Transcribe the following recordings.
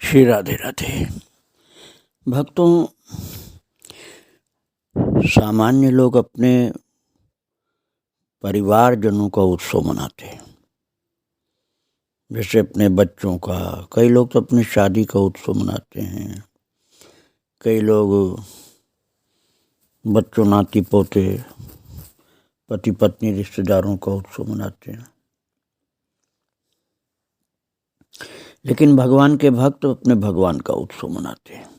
श्री राधे राधे। भक्तों, सामान्य लोग अपने परिवारजनों का उत्सव मनाते हैं, जैसे अपने बच्चों का। कई लोग तो अपनी शादी का उत्सव मनाते हैं, कई लोग बच्चों, नाती पोते, पति पत्नी, रिश्तेदारों का उत्सव मनाते हैं। लेकिन भगवान के भक्त अपने भगवान का उत्सव मनाते हैं।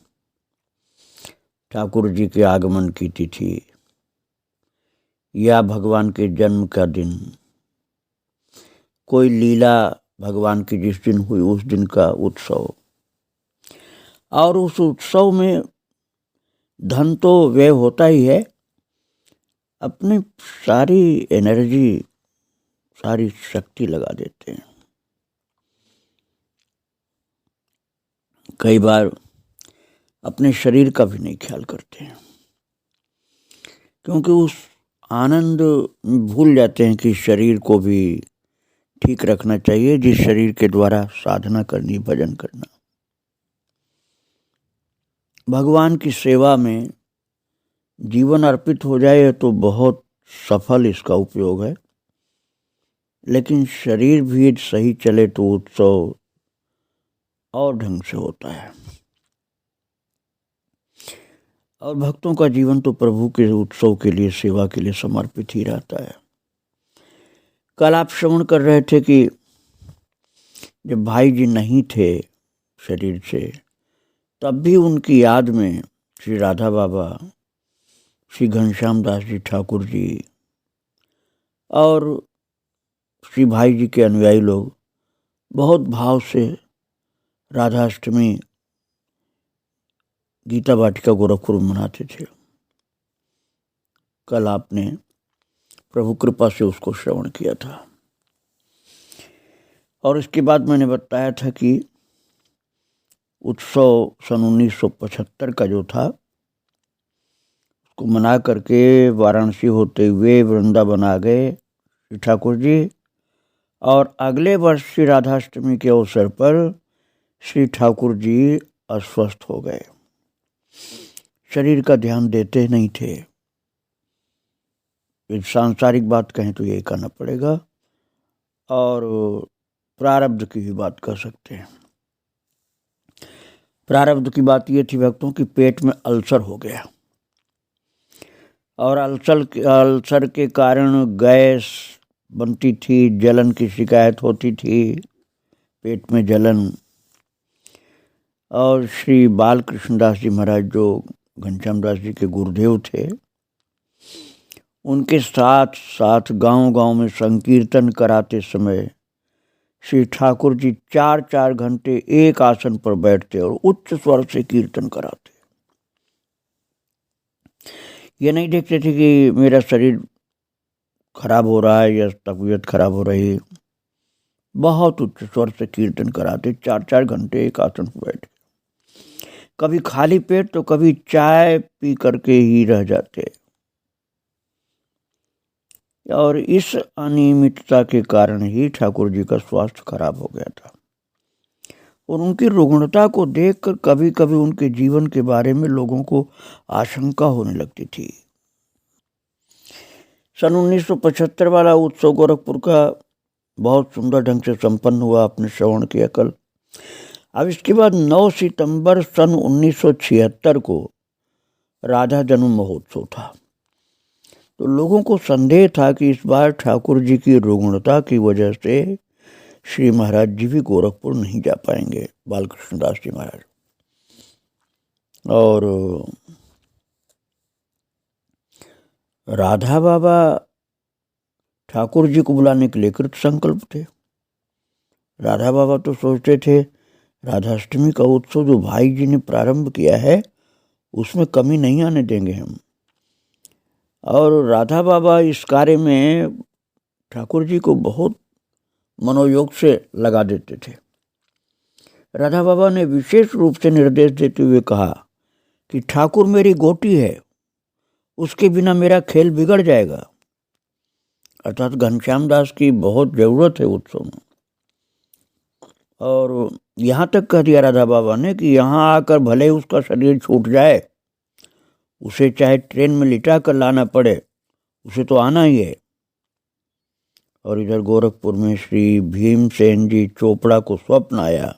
ठाकुर जी के आगमन की तिथि या भगवान के जन्म का दिन, कोई लीला भगवान की जिस दिन हुई उस दिन का उत्सव, और उस उत्सव में धन तो व्यय होता ही है, अपनी सारी एनर्जी, सारी शक्ति लगा देते हैं। कई बार अपने शरीर का भी नहीं ख्याल करते हैं, क्योंकि उस आनंद में भूल जाते हैं कि शरीर को भी ठीक रखना चाहिए, जिस शरीर के द्वारा साधना करनी, भजन करना। भगवान की सेवा में जीवन अर्पित हो जाए तो बहुत सफल इसका उपयोग है, लेकिन शरीर भी सही चले तो उत्सव और ढंग से होता है। और भक्तों का जीवन तो प्रभु के उत्सव के लिए, सेवा के लिए समर्पित ही रहता है। कल आप श्रवण कर रहे थे कि जब भाई जी नहीं थे शरीर से, तब भी उनकी याद में श्री राधा बाबा, श्री घनश्याम दास जी ठाकुर जी और श्री भाई जी के अनुयायी लोग बहुत भाव से राधाष्टमी गीता वाटिका गोरखपुर में मनाते थे। कल आपने प्रभु कृपा से उसको श्रवण किया था। और इसके बाद मैंने बताया था कि उत्सव सन 1975 का जो था, उसको मना करके वाराणसी होते हुए वृंदावन आ गए श्री ठाकुर जी, और अगले वर्ष श्री राधाष्टमी के अवसर पर श्री ठाकुर जी अस्वस्थ हो गए। शरीर का ध्यान देते नहीं थे। सांसारिक बात कहें तो यही कहना पड़ेगा, और प्रारब्ध की भी बात कर सकते हैं। प्रारब्ध की बात ये थी भक्तों कि पेट में अल्सर हो गया, और अल्सर के कारण गैस बनती थी, जलन की शिकायत होती थी, पेट में जलन। और श्री बाल कृष्णदास जी महाराज, जो घनश्याम दास जी के गुरुदेव थे, उनके साथ साथ गांव-गांव में संकीर्तन कराते समय श्री ठाकुर जी 4-4 घंटे एक आसन पर बैठते और उच्च स्वर से कीर्तन कराते। ये नहीं देखते थे कि मेरा शरीर खराब हो रहा है या तबीयत खराब हो रही है। बहुत उच्च स्वर से कीर्तन कराते, 4-4 घंटे एक आसन पर बैठ। कभी खाली पेट तो कभी चाय पी करके ही रह जाते, और इस अनियमितता के कारण ही ठाकुर जी का स्वास्थ्य खराब हो गया था। और उनकी रुग्णता को देखकर कभी कभी उनके जीवन के बारे में लोगों को आशंका होने लगती थी। सन 1975 वाला उत्सव गोरखपुर का बहुत सुंदर ढंग से संपन्न हुआ, आपने श्रवण किया कल। अब इसके बाद 9 सितंबर सन 1976 को राधा जन्म महोत्सव था। तो लोगों को संदेह था कि इस बार ठाकुर जी की रुग्णता की वजह से श्री महाराज जी भी गोरखपुर नहीं जा पाएंगे, बालकृष्ण दास जी महाराज। और राधा बाबा ठाकुर जी को बुलाने के लिए कृत संकल्प थे। राधा बाबा तो सोचते थे राधाष्टमी का उत्सव जो भाई जी ने प्रारंभ किया है उसमें कमी नहीं आने देंगे हम। और राधा बाबा इस कार्य में ठाकुर जी को बहुत मनोयोग से लगा देते थे। राधा बाबा ने विशेष रूप से निर्देश देते हुए कहा कि ठाकुर मेरी गोटी है, उसके बिना मेरा खेल बिगड़ जाएगा। अर्थात घनश्याम दास की बहुत जरूरत है उत्सव में। और यहाँ तक कह दिया राधा बाबा ने कि यहाँ आकर भले उसका शरीर छूट जाए, उसे चाहे ट्रेन में लिटा कर लाना पड़े, उसे तो आना ही है। और इधर गोरखपुर में श्री भीमसेन जी चोपड़ा को स्वप्न आया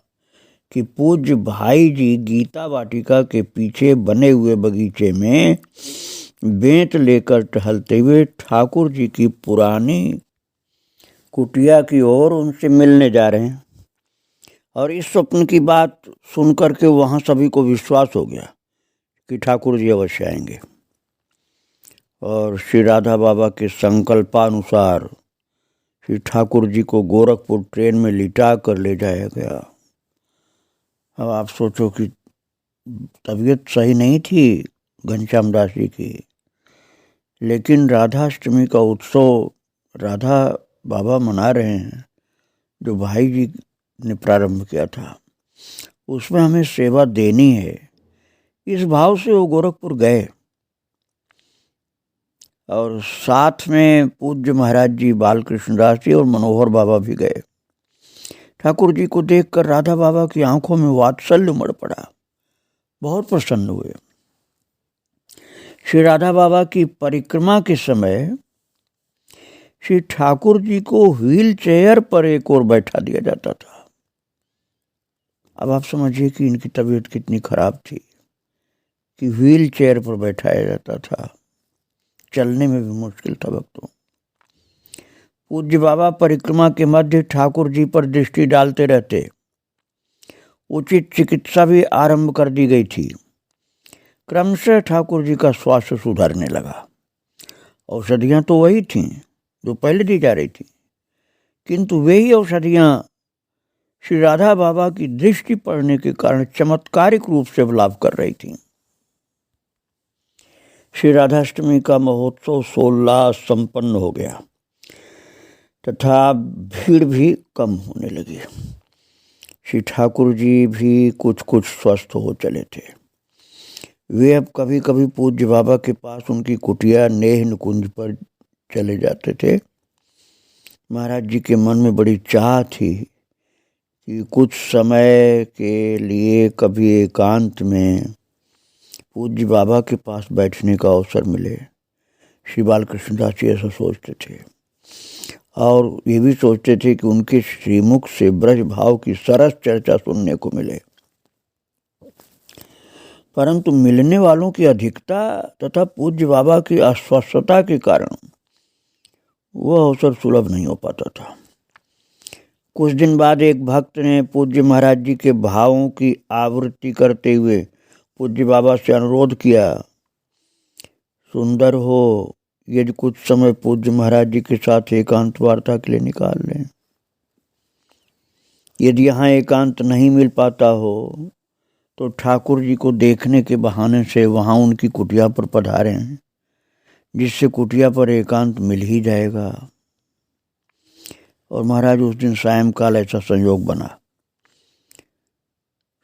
कि पूज्य भाई जी गीता वाटिका के पीछे बने हुए बगीचे में बेंत लेकर टहलते हुए ठाकुर जी की पुरानी कुटिया की ओर उनसे मिलने जा रहे हैं। और इस स्वप्न की बात सुनकर के वहाँ सभी को विश्वास हो गया कि ठाकुर जी अवश्य आएंगे। और श्री राधा बाबा के संकल्पानुसार श्री ठाकुर जी को गोरखपुर ट्रेन में लिटा कर ले जाया गया। अब आप सोचो कि तबीयत सही नहीं थी घनश्याम दास जी की, लेकिन राधाष्टमी का उत्सव राधा बाबा मना रहे हैं जो भाई जी ने प्रारंभ किया था, उसमें हमें सेवा देनी है। इस भाव से वो गोरखपुर गए और साथ में पूज्य महाराज जी बालकृष्ण दास जी और मनोहर बाबा भी गए। ठाकुर जी को देखकर राधा बाबा की आंखों में वात्सल्य उमड़ पड़ा, बहुत प्रसन्न हुए। श्री राधा बाबा की परिक्रमा के समय श्री ठाकुर जी को व्हील चेयर पर एक और बैठा दिया जाता था। अब आप समझिए कि इनकी तबीयत कितनी खराब थी कि व्हील चेयर पर बैठाया जाता था, चलने में भी मुश्किल था वक्तों। पूज्य बाबा परिक्रमा के मध्य ठाकुर जी पर दृष्टि डालते रहते। उचित चिकित्सा भी आरंभ कर दी गई थी। क्रमशः ठाकुर जी का स्वास्थ्य सुधरने लगा। औषधियां तो वही थीं जो पहले दी जा रही थी, किंतु वे ही औषधियां श्री राधा बाबा की दृष्टि पड़ने के कारण चमत्कारिक रूप से लाभ कर रही थी। श्री राधाष्टमी का महोत्सव 16 संपन्न हो गया तथा भीड़ भी कम होने लगी। श्री ठाकुर जी भी कुछ कुछ स्वस्थ हो चले थे। वे अब कभी कभी पूज्य बाबा के पास उनकी कुटिया नेह निकुंज पर चले जाते थे। महाराज जी के मन में बड़ी चाह थी कि कुछ समय के लिए कभी एकांत में पूज्य बाबा के पास बैठने का अवसर मिले। श्री बालकृष्ण दास जी ऐसा सोचते थे और ये भी सोचते थे कि उनके श्रीमुख से ब्रज भाव की सरस चर्चा सुनने को मिले, परंतु मिलने वालों की अधिकता तथा पूज्य बाबा की अस्वस्थता के कारण वह अवसर सुलभ नहीं हो पाता था। कुछ दिन बाद एक भक्त ने पूज्य महाराज जी के भावों की आवृत्ति करते हुए पूज्य बाबा से अनुरोध किया, सुंदर हो यदि कुछ समय पूज्य महाराज जी के साथ एकांत वार्ता के लिए निकाल लें। यदि यहाँ एकांत नहीं मिल पाता हो तो ठाकुर जी को देखने के बहाने से वहाँ उनकी कुटिया पर पधारें, जिससे कुटिया पर एकांत मिल ही जाएगा। और महाराज उस दिन सायंकाल ऐसा संयोग बना।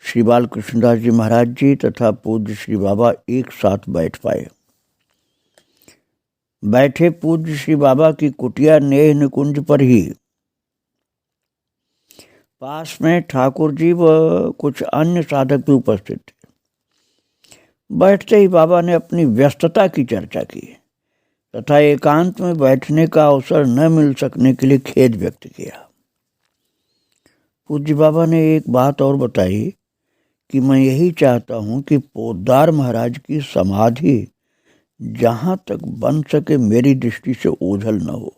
श्री बालकृष्णदास जी महाराज जी तथा पूज्य श्री बाबा एक साथ बैठ पाए। बैठे पूज्य श्री बाबा की कुटिया नेह निकुंज पर ही। पास में ठाकुर जी व कुछ अन्य साधक भी उपस्थित थे। बैठते ही बाबा ने अपनी व्यस्तता की चर्चा की तथा एकांत में बैठने का अवसर न मिल सकने के लिए खेद व्यक्त किया। पूज्य बाबा ने एक बात और बताई कि मैं यही चाहता हूं कि पोद्दार महाराज की समाधि जहां तक बन सके मेरी दृष्टि से ओझल न हो।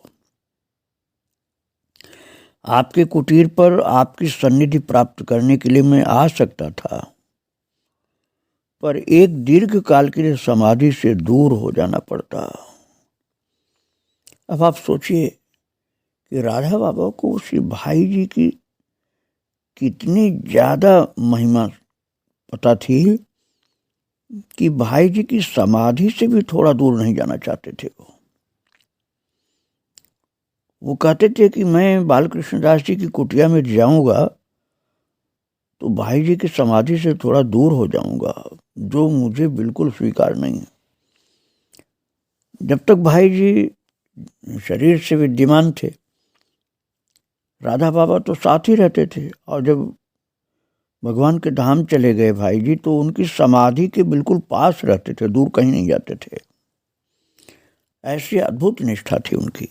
आपके कुटीर पर आपकी सन्निधि प्राप्त करने के लिए मैं आ सकता था, पर एक दीर्घ काल के लिए समाधि से दूर हो जाना पड़ता। अब आप सोचिए कि राधा बाबा को उसी भाई जी की कितनी ज्यादा महिमा पता थी कि भाई जी की समाधि से भी थोड़ा दूर नहीं जाना चाहते थे। वो कहते थे कि मैं बालकृष्ण दास जी की कुटिया में जाऊंगा तो भाई जी की समाधि से थोड़ा दूर हो जाऊंगा, जो मुझे बिल्कुल स्वीकार नहीं है। जब तक भाई जी शरीर से विद्यमान थे राधा बाबा तो साथ ही रहते थे, और जब भगवान के धाम चले गए भाई जी तो उनकी समाधि के बिल्कुल पास रहते थे, दूर कहीं नहीं जाते थे। ऐसी अद्भुत निष्ठा थी उनकी।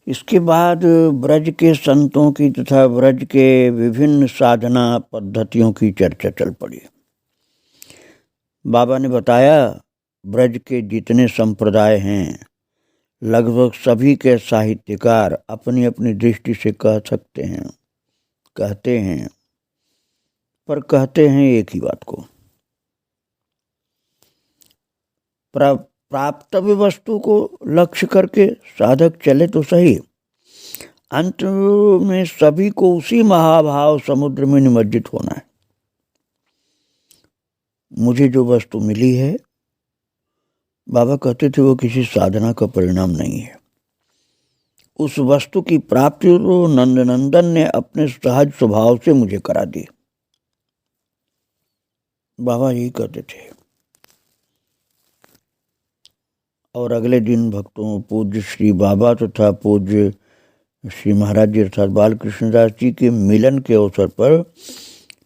इसके बाद ब्रज के संतों की तथा ब्रज के विभिन्न साधना पद्धतियों की चर्चा चल पड़ी। बाबा ने बताया ब्रज के जितने संप्रदाय हैं लगभग सभी के साहित्यकार अपनी अपनी दृष्टि से कहते हैं, पर कहते हैं एक ही बात को, प्राप्तव्य वस्तु को लक्ष्य करके साधक चले तो सही, अंत में सभी को उसी महाभाव समुद्र में निमज्जित होना है। मुझे जो वस्तु मिली है, बाबा कहते थे, वो किसी साधना का परिणाम नहीं है। उस वस्तु की प्राप्ति तो नंदनंदन ने अपने सहज स्वभाव से मुझे करा दी। बाबा यही कहते थे। और अगले दिन भक्तों पूज्य श्री बाबा तथा पूज्य श्री महाराज जी अर्थात बाल कृष्णदास जी के मिलन के अवसर पर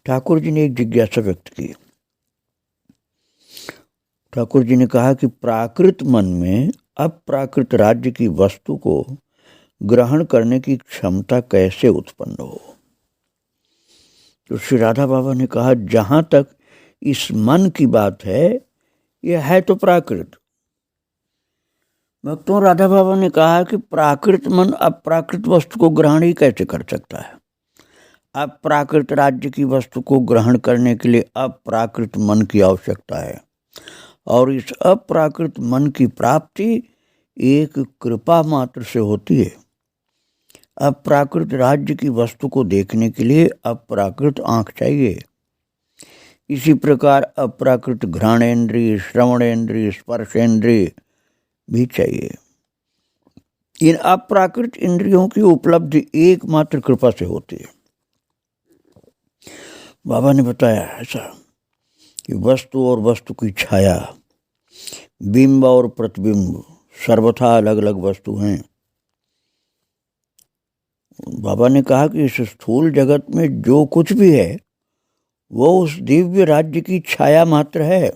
ठाकुर जी ने एक जिज्ञासा व्यक्त की। ठाकुर जी ने कहा कि प्राकृत मन में अप्राकृत राज्य की वस्तु को ग्रहण करने की क्षमता कैसे उत्पन्न हो। तो श्री राधा बाबा ने कहा, जहां तक इस मन की बात है, यह है तो प्राकृत। भक्तों, राधा बाबा ने कहा कि प्राकृत मन अप्राकृत वस्तु को ग्रहण ही कैसे कर सकता है। अप्राकृत राज्य की वस्तु को ग्रहण करने के लिए अप्राकृत मन की आवश्यकता है, और इस अप्राकृत मन की प्राप्ति एक कृपा मात्र से होती है। अप्राकृत राज्य की वस्तु को देखने के लिए अप्राकृत आंख चाहिए। इसी प्रकार अप्राकृत घ्राणेन्द्रिय, श्रवणेन्द्रिय, स्पर्शेन्द्रिय भी चाहिए। इन अप्राकृत इंद्रियों की उपलब्धि एकमात्र कृपा से होती है। बाबा ने बताया ऐसा कि वस्तु और वस्तु की छाया, बिंब और प्रतिबिंब सर्वथा अलग अलग वस्तु हैं। बाबा ने कहा कि इस स्थूल जगत में जो कुछ भी है वो उस दिव्य राज्य की छाया मात्र है।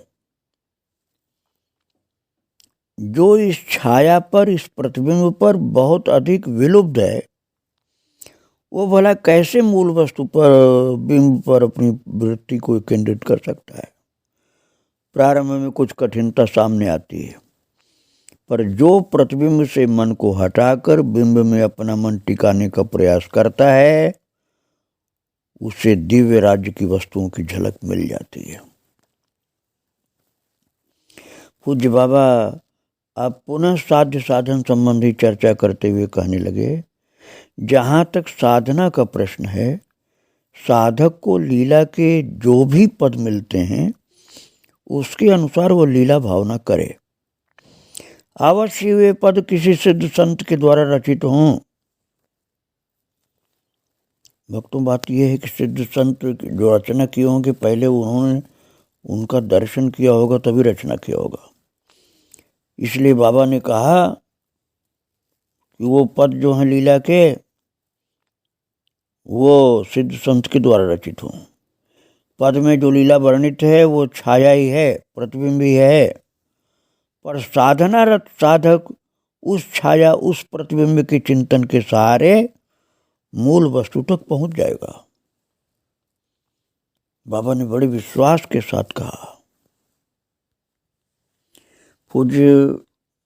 जो इस छाया पर, इस प्रतिबिंब पर बहुत अधिक विलुप्त है, वो भला कैसे मूल वस्तु पर, बिंब पर अपनी वृत्ति को केंद्रित कर सकता है। प्रारंभ में कुछ कठिनता सामने आती है, पर जो प्रतिबिंब से मन को हटाकर बिंब में अपना मन टिकाने का प्रयास करता है, उसे दिव्य राज्य की वस्तुओं की झलक मिल जाती है। पूज्य बाबा अब पुनः साध्य साधन संबंधी चर्चा करते हुए कहने लगे, जहाँ तक साधना का प्रश्न है, साधक को लीला के जो भी पद मिलते हैं उसके अनुसार वो लीला भावना करे। अवश्य वे पद किसी सिद्ध संत के द्वारा रचित हों। भक्तों, बात यह है कि सिद्ध संत जो रचना किए होंगे, पहले उन्होंने उनका दर्शन किया होगा तभी रचना किया होगा। इसलिए बाबा ने कहा कि वो पद जो हैं लीला के, वो सिद्ध संत के द्वारा रचित हों। पद में जो लीला वर्णित है वो छाया ही है, प्रतिबिंब ही है, पर साधनारत साधक उस छाया, उस प्रतिबिंब के चिंतन के सहारे मूल वस्तु तक पहुंच जाएगा। बाबा ने बड़े विश्वास के साथ कहा। पूज्य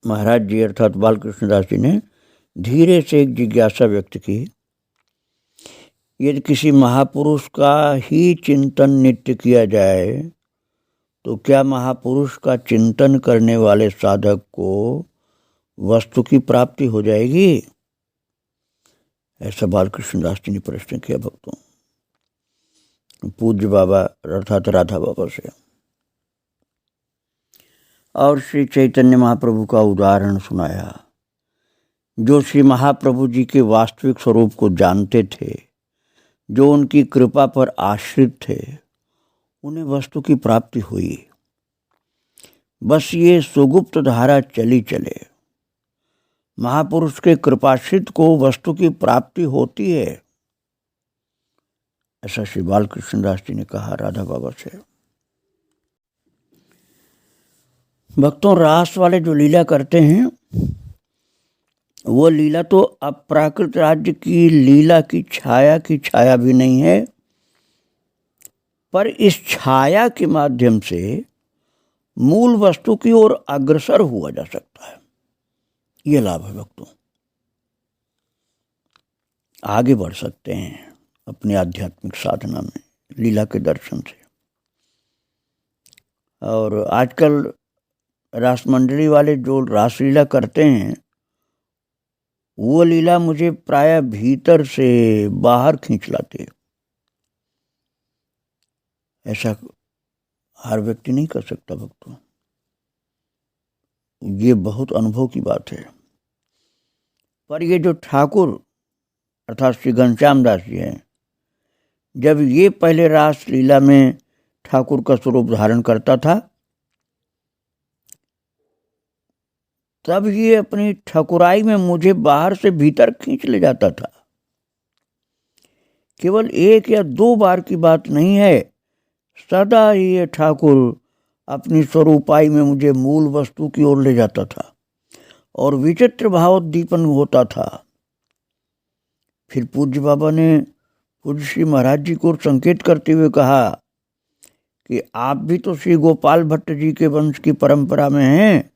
महाराज जी अर्थात बाल कृष्णदास जी ने धीरे से एक जिज्ञासा व्यक्त की, यदि किसी महापुरुष का ही चिंतन नित्य किया जाए तो क्या महापुरुष का चिंतन करने वाले साधक को वस्तु की प्राप्ति हो जाएगी? ऐसा बाल कृष्णदास जी ने प्रश्न किया भक्तों पूज्य बाबा अर्थात राधा बाबा से। और श्री चैतन्य महाप्रभु का उदाहरण सुनाया, जो श्री महाप्रभु जी के वास्तविक स्वरूप को जानते थे, जो उनकी कृपा पर आश्रित थे, उन्हें वस्तु की प्राप्ति हुई। बस ये सुगुप्त धारा चली चले, महापुरुष के कृपाश्रित को वस्तु की प्राप्ति होती है, ऐसा श्री बालकृष्ण दास जी ने कहा राधा बाबा से। भक्तों, रास वाले जो लीला करते हैं वो लीला तो अपराकृत राज्य की लीला की छाया भी नहीं है, पर इस छाया के माध्यम से मूल वस्तु की ओर अग्रसर हुआ जा सकता है। ये लाभ है भक्तों, आगे बढ़ सकते हैं अपनी आध्यात्मिक साधना में लीला के दर्शन से। और आजकल रास मंडली वाले जो रासलीला करते हैं वो लीला मुझे प्राय भीतर से बाहर खींच लाती है। ऐसा हर व्यक्ति नहीं कर सकता भक्तों, ये बहुत अनुभव की बात है। पर ये जो ठाकुर अर्थात श्री घनश्याम दास जी हैं, जब ये पहले रास लीला में ठाकुर का स्वरूप धारण करता था, तब ये अपनी ठकुराई में मुझे बाहर से भीतर खींच ले जाता था। केवल एक या दो बार की बात नहीं है, सदा ही ये ठाकुर अपनी स्वरूपाई में मुझे मूल वस्तु की ओर ले जाता था और विचित्र भावोद्दीपन होता था। फिर पूज्य बाबा ने पूज्य श्री महाराज जी को संकेत करते हुए कहा कि आप भी तो श्री गोपाल भट्ट जी के वंश की परंपरा में हैं,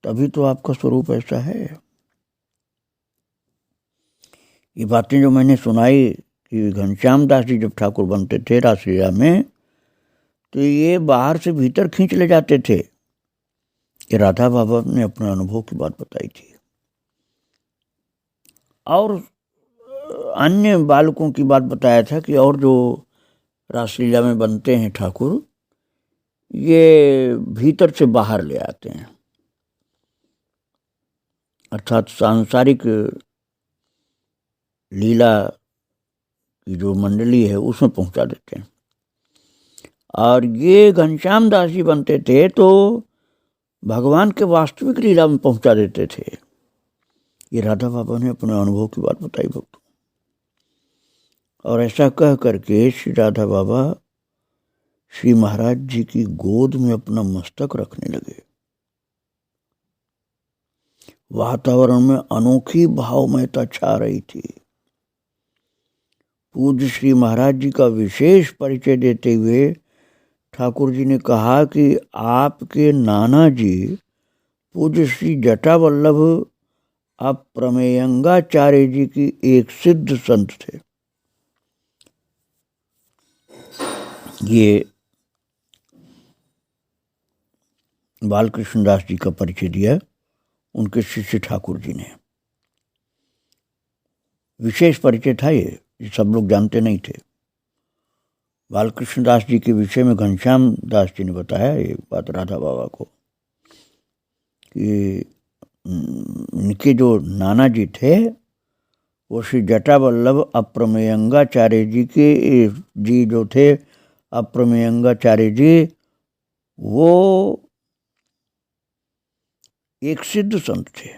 तभी तो आपका स्वरूप ऐसा है। ये बातें जो मैंने सुनाई कि घनश्याम दास जी जब ठाकुर बनते थे रासलीला में, तो ये बाहर से भीतर खींच ले जाते थे। ये राधा बाबा ने अपने अनुभव की बात बताई थी। और अन्य बालकों की बात बताया था कि और जो रासलीला में बनते हैं ठाकुर, ये भीतर से बाहर ले आते हैं, अर्थात सांसारिक लीला की जो मंडली है उसमें पहुंचा देते हैं। और ये घनश्याम दास जी बनते थे तो भगवान के वास्तविक लीला में पहुंचा देते थे। ये राधा बाबा ने अपने अनुभव की बात बताई भक्तों। और ऐसा कह करके श्री राधा बाबा श्री महाराज जी की गोद में अपना मस्तक रखने लगे। वातावरण में अनोखी भावमयता छा रही थी। पूज्य श्री महाराज जी का विशेष परिचय देते हुए ठाकुर जी ने कहा कि आपके नाना जी पूज्य श्री जटावल्लभ अप्रमेयंगाचार्य जी की एक सिद्ध संत थे। ये बालकृष्ण दास जी का परिचय दिया उनके शिष्य ठाकुर जी ने। विशेष परिचय था ये सब लोग जानते नहीं थे। बालकृष्ण दास जी के विषय में घनश्याम दास जी ने बताया ये बात राधा बाबा को कि इनके जो नाना जी थे वो श्री जटावल्लभ अप्रमेयंगाचार्य जी के जी जो थे, अप्रमेयंगाचार्य जी वो एक सिद्ध संत थे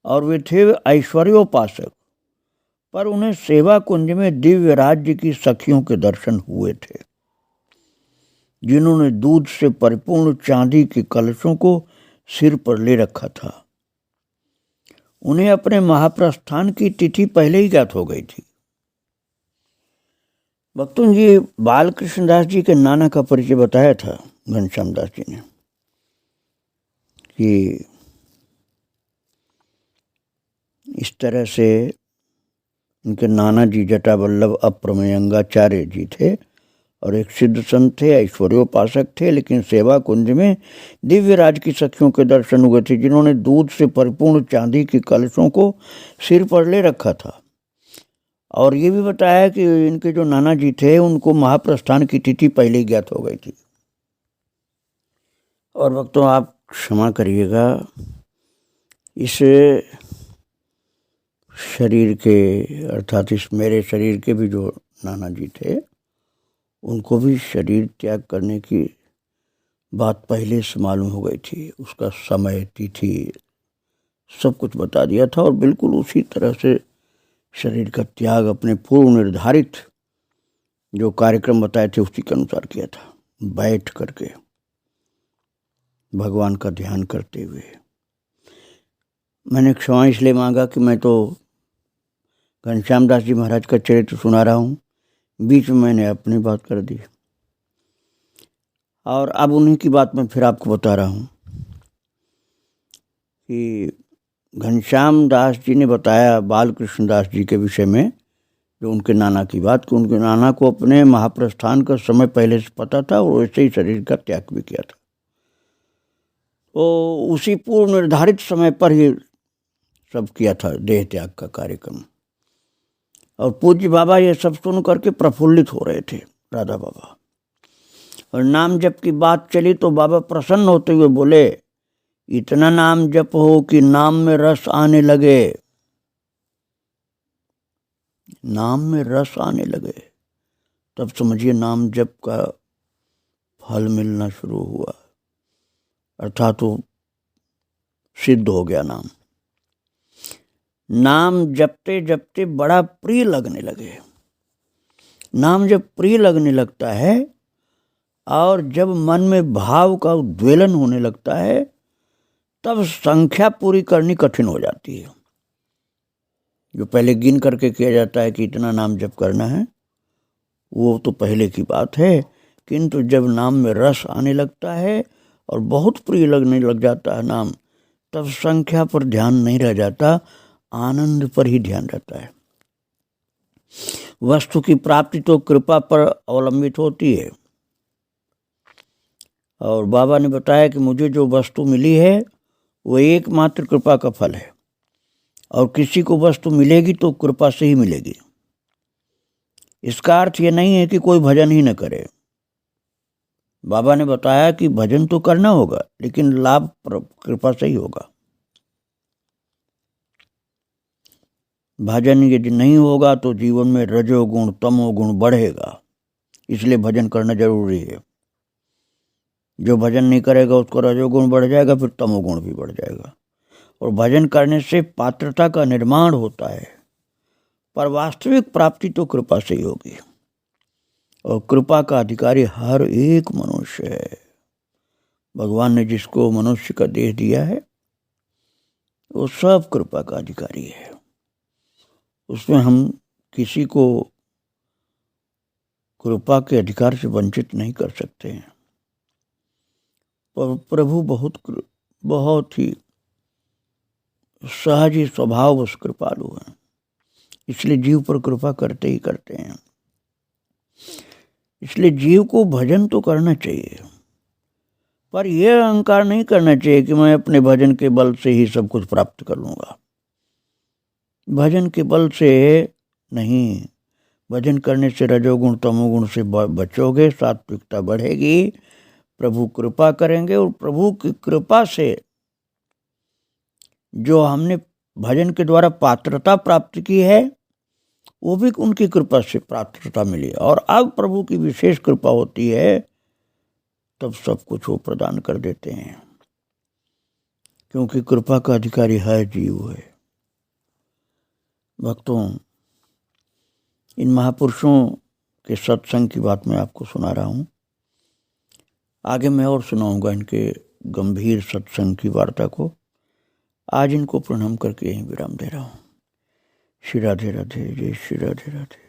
और वे थे ऐश्वर्योपासक, पर उन्हें सेवा कुंज में दिव्य राज्य की सखियों के दर्शन हुए थे, जिन्होंने दूध से परिपूर्ण चांदी के कलशों को सिर पर ले रखा था। उन्हें अपने महाप्रस्थान की तिथि पहले ही ज्ञात हो गई थी। भक्तों, ये बालकृष्ण दास जी के नाना का परिचय बताया था घनश्याम दास जी ने कि इस तरह से इनके नाना जी जटावल्लभ अप्रमेयंगाचार्य जी थे और एक सिद्ध संत थे, ऐश्वर्योपासक थे, लेकिन सेवा कुंज में दिव्य राज की सखियों के दर्शन हुए थे, जिन्होंने दूध से परिपूर्ण चांदी के कलशों को सिर पर ले रखा था। और ये भी बताया कि इनके जो नाना जी थे उनको महाप्रस्थान की तिथि पहले ही ज्ञात हो गई थी। और भक्तों, आप क्षमा करिएगा, इस शरीर के अर्थात इस मेरे शरीर के भी जो नाना जी थे उनको भी शरीर त्याग करने की बात पहले से मालूम हो गई थी। उसका समय, तिथि सब कुछ बता दिया था और बिल्कुल उसी तरह से शरीर का त्याग अपने पूर्व निर्धारित जो कार्यक्रम बताए थे उसी के अनुसार किया था, बैठ करके भगवान का ध्यान करते हुए। मैंने क्षमा इसलिए मांगा कि मैं तो घनश्याम दास जी महाराज का चरित्र सुना रहा हूँ, बीच में मैंने अपनी बात कर दी और अब उन्हीं की बात मैं फिर आपको बता रहा हूँ कि घनश्याम दास जी ने बताया बाल कृष्ण दास जी के विषय में, जो उनके नाना की बात, कि उनके नाना को अपने महाप्रस्थान का समय पहले से पता था और वैसे ही शरीर का त्याग भी किया था। तो उसी पूर्व निर्धारित समय पर ही सब किया था देह त्याग का कार्यक्रम। और पूज्य बाबा ये सब सुन करके प्रफुल्लित हो रहे थे, राधा बाबा। और नाम जप की बात चली तो बाबा प्रसन्न होते हुए बोले, इतना नाम जप हो कि नाम में रस आने लगे, नाम में रस आने लगे, तब समझिए नाम जप का फल मिलना शुरू हुआ, अर्थात वो सिद्ध हो गया नाम। नाम जपते जपते बड़ा प्रिय लगने लगे। नाम जब प्रिय लगने लगता है और जब मन में भाव का उद्वेलन होने लगता है, तब संख्या पूरी करनी कठिन हो जाती है। जो पहले गिन करके किया जाता है कि इतना नाम जप करना है, वो तो पहले की बात है, किंतु जब नाम में रस आने लगता है और बहुत प्रिय लगने लग जाता है नाम, तब संख्या पर ध्यान नहीं रह जाता, आनंद पर ही ध्यान रहता है। वस्तु की प्राप्ति तो कृपा पर अवलंबित होती है, और बाबा ने बताया कि मुझे जो वस्तु मिली है वो एकमात्र कृपा का फल है, और किसी को वस्तु मिलेगी तो कृपा से ही मिलेगी। इसका अर्थ ये नहीं है कि कोई भजन ही न करे। बाबा ने बताया कि भजन तो करना होगा, लेकिन लाभ कृपा से ही होगा। भजन यदि नहीं होगा तो जीवन में रजोगुण तमोगुण बढ़ेगा, इसलिए भजन करना जरूरी है। जो भजन नहीं करेगा उसको रजोगुण बढ़ जाएगा, फिर तमोगुण भी बढ़ जाएगा। और भजन करने से पात्रता का निर्माण होता है, पर वास्तविक प्राप्ति तो कृपा से ही होगी। और कृपा का अधिकारी हर एक मनुष्य है। भगवान ने जिसको मनुष्य का देह दिया है वो सब कृपा का अधिकारी है। उसमें हम किसी को कृपा के अधिकार से वंचित नहीं कर सकते हैं। पर प्रभु बहुत ही सहज स्वभाववश कृपालु हैं, इसलिए जीव पर कृपा करते ही करते हैं। इसलिए जीव को भजन तो करना चाहिए, पर यह अहंकार नहीं करना चाहिए कि मैं अपने भजन के बल से ही सब कुछ प्राप्त कर लूँगा। भजन के बल से नहीं, भजन करने से रजोगुण तमोगुण से बचोगे, सात्विकता बढ़ेगी, प्रभु कृपा करेंगे, और प्रभु की कृपा से जो हमने भजन के द्वारा पात्रता प्राप्त की है वो भी उनकी कृपा से पात्रता मिली। और अब प्रभु की विशेष कृपा होती है, तब सब कुछ वो प्रदान कर देते हैं, क्योंकि कृपा का अधिकारी है जीव है। भक्तों, इन महापुरुषों के सत्संग की बात मैं आपको सुना रहा हूँ। आगे मैं और सुनाऊंगा इनके गंभीर सत्संग की वार्ता को। आज इनको प्रणाम करके यहीं विराम दे रहा हूँ। श्री राधे राधे, जय श्री राधे राधे।